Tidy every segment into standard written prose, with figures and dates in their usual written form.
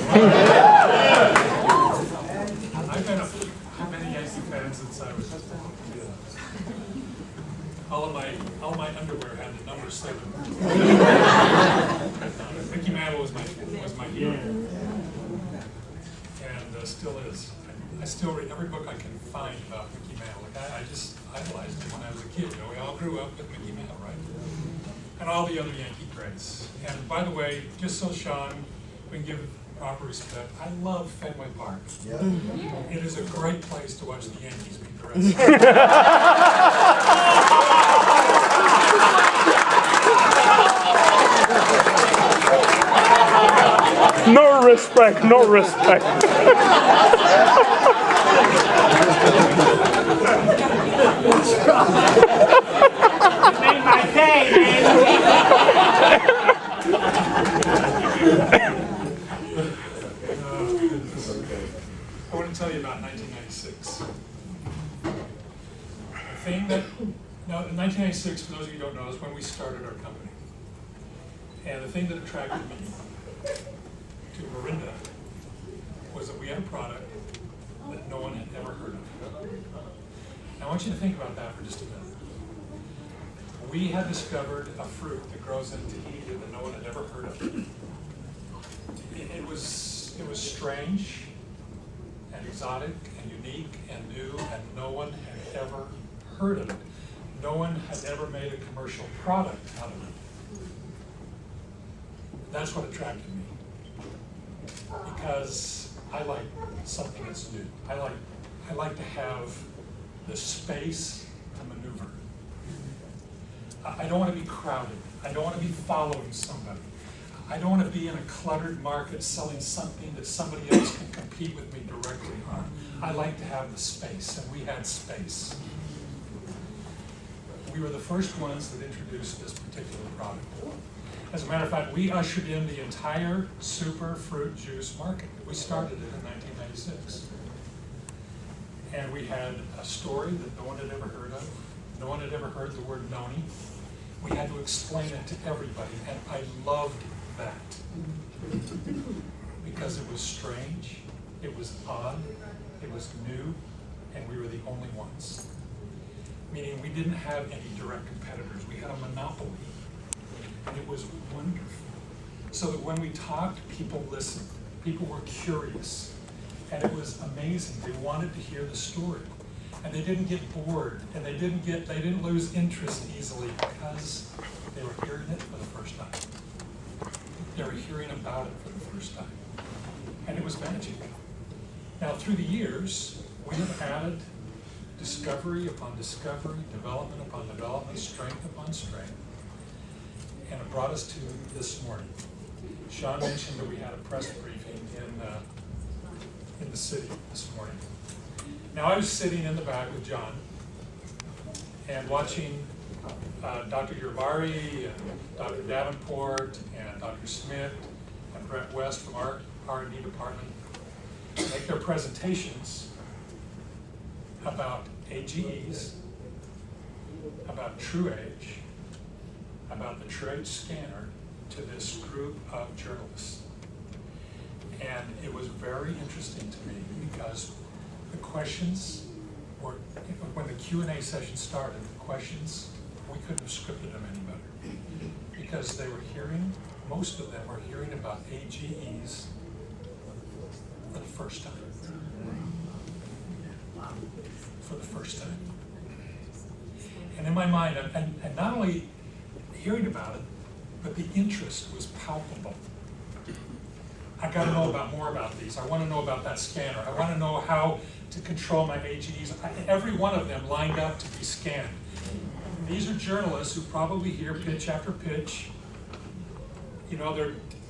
I've been a Yankee fan since I was all my underwear had the number 7. Mickey Mantle was my hero, and still is. I still read every book I can find about Mickey Mantle. Like I just idolized him when I was a kid. You know, we all grew up with Mickey Mantle, right? And all the other Yankee greats. And by the way, just so Sean, we can give proper respect, I love Fenway Park. Yeah. It is a great place to watch the Yankees beat the Reds. No respect, no respect. Made my day, man. I want to tell you about 1996. The thing that, now, 1996, for those of you who don't know, is when we started our company. And the thing that attracted me to Morinda was that we had a product that no one had ever heard of. Now, I want you to think about that for just a minute. We had discovered a fruit that grows in Tahiti that no one had ever heard of. It was strange and exotic and unique and new, and no one had ever heard of it. No one had ever made a commercial product out of it. That's what attracted me, because I like something that's new. I like to have the space to maneuver. I don't want to be crowded. I don't want to be following somebody. I don't want to be in a cluttered market selling something that somebody else can compete with me directly on. I like to have the space, and we had space. We were the first ones that introduced this particular product. As a matter of fact, we ushered in the entire super fruit juice market. We started it in 1996. And we had a story that no one had ever heard of. No one had ever heard the word noni. We had to explain it to everybody, and I loved that. Because it was strange, it was odd, it was new, and we were the only ones. Meaning we didn't have any direct competitors. We had a monopoly. And it was wonderful. So that when we talked, people listened. People were curious. And it was amazing. They wanted to hear the story. And they didn't get bored. And they didn't lose interest easily because they were hearing it for the first time. They were hearing about it for the first time. And it was magic. Now, through the years, we have added discovery upon discovery, development upon development, strength upon strength. And it brought us to this morning. Sean mentioned that we had a press briefing in the city this morning. Now, I was sitting in the back with John and watching Dr. Yervari and Dr. Davenport and Dr. Smith and Brett West from our R&D department make their presentations about AGEs, about TruAge, about the TruAge scanner to this group of journalists. And it was very interesting to me because the questions were, when the Q&A session started, the questions, we couldn't have scripted them any better. Because they were hearing, most of them were hearing about AGEs for the first time. For the first time. And in my mind, and not only hearing about it, but the interest was palpable. I got to know more about these. I want to know about that scanner. I want to know how to control my AGEs. Every one of them lined up to be scanned. These are journalists who probably hear pitch after pitch. You know,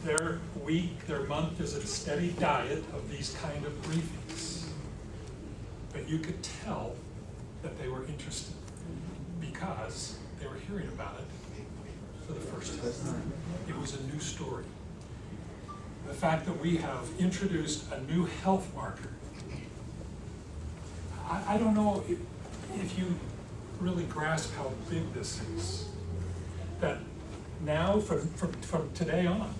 their week, their month is a steady diet of these kind of briefings. But you could tell that they were interested because they were hearing about it for the first time. It was a new story. The fact that we have introduced a new health marker. I don't know if you really grasp how big this is. That now, from today on,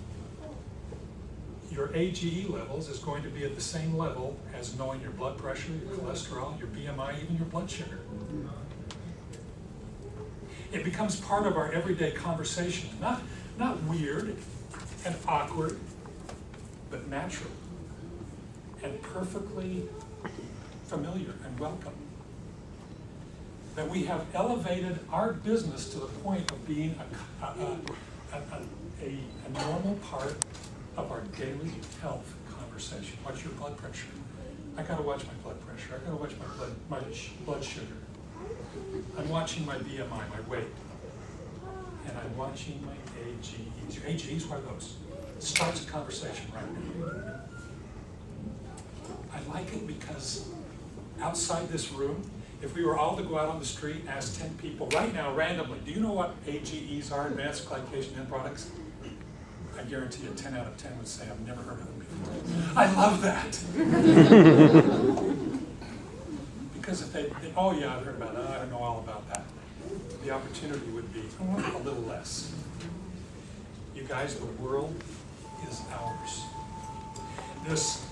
your AGE levels is going to be at the same level as knowing your blood pressure, your cholesterol, your BMI, even your blood sugar. It becomes part of our everyday conversation, not weird and awkward, but natural and perfectly familiar and welcome. That we have elevated our business to the point of being a normal part of our daily health conversation. What's your blood pressure? I gotta watch my blood pressure. I gotta watch my blood sugar. I'm watching my BMI, my weight. And I'm watching my AGEs. Your AGEs, what are those? Starts a conversation right now. I like it because outside this room, if we were all to go out on the street and ask 10 people right now, randomly, do you know what AGEs are, advanced glycation end products? I guarantee you 10 out of 10 would say, I've never heard of them before. I love that. Because if they oh yeah, I've heard about that, I don't know all about that. The opportunity would be a little less. You guys, the world is ours. This